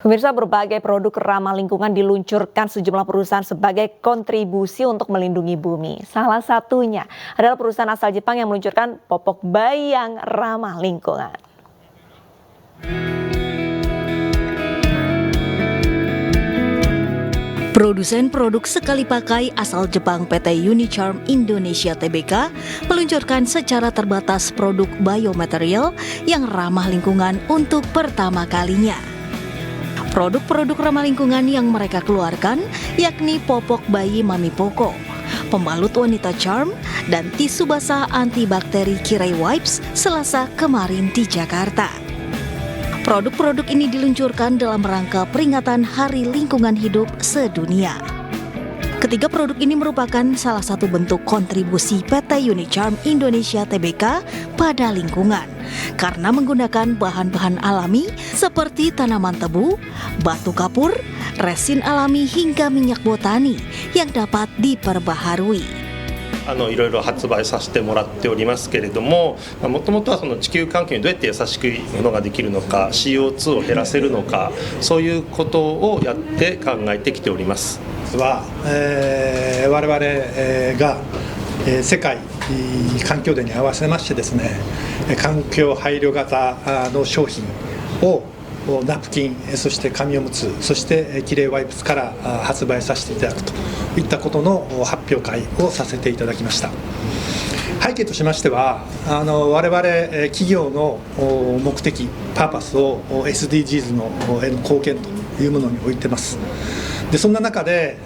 Pemirsa, berbagai produk ramah lingkungan diluncurkan sejumlah perusahaan sebagai kontribusi untuk melindungi bumi. Salah satunya adalah perusahaan asal Jepang yang meluncurkan popok bayi yang ramah lingkungan. Produsen produk sekali pakai asal Jepang PT Unicharm Indonesia Tbk meluncurkan secara terbatas produk biomaterial yang ramah lingkungan untuk pertama kalinya. Produk-produk ramah lingkungan yang mereka keluarkan yakni popok bayi Mami Poko, pembalut wanita Charm, dan tisu basah antibakteri Kirei Wipes Selasa kemarin di Jakarta. Produk-produk ini diluncurkan dalam rangka peringatan Hari Lingkungan Hidup Sedunia. Ketiga produk ini merupakan salah satu bentuk kontribusi PT Unicharm Indonesia Tbk pada lingkungan karena menggunakan bahan-bahan alami seperti tanaman tebu, batu kapur, resin alami hingga minyak botani yang dapat diperbaharui. いろいろ発売させてもらっておりますけれども、もともとはその地球環境にどうやって優しくものができるのか、 CO2 を減らせるのか、そういうことをやって考えてきております。我々が世界環境デーに合わせましてですね、環境配慮型の商品をナプキン、そして紙おむつ、そしてキレイワイプスから発売させていただくといったことの発表会をさせていただきました。背景としましては、我々企業の目的、パーパスを SDGs の貢献というものに置いてます。でそんな中で、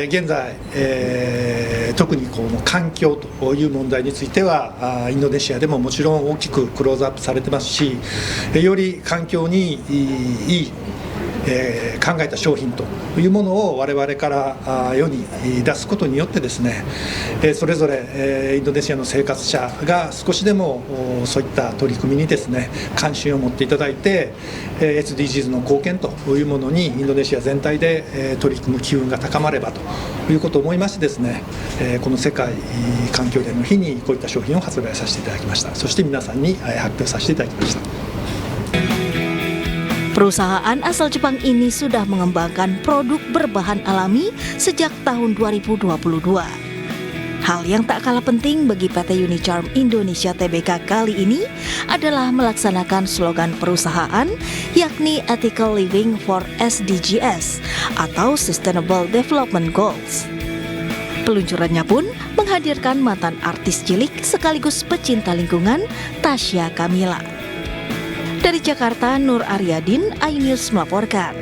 現在、特にこの環境という問題についてはインドネシアでももちろん大きくクローズアップされてますし、より環境にいい考えた商品というものを我々から世に出すことによってですね、それぞれインドネシアの生活者が少しでもそういった取り組みにですね関心を持っていただいて SDGs の貢献というものにインドネシア全体で取り組む機運が高まればということを思いましてですね、この世界環境デーの日にこういった商品を発売させていただきました。そして皆さんに発表させていただきました。 Perusahaan asal Jepang ini sudah mengembangkan produk berbahan alami sejak tahun 2022. Hal yang tak kalah penting bagi PT Unicharm Indonesia Tbk kali ini adalah melaksanakan slogan perusahaan yakni Ethical Living for SDGs atau Sustainable Development Goals. Peluncurannya pun menghadirkan mantan artis cilik sekaligus pecinta lingkungan Tasya Kamila. Dari Jakarta, Nur Aryadin, iNews melaporkan.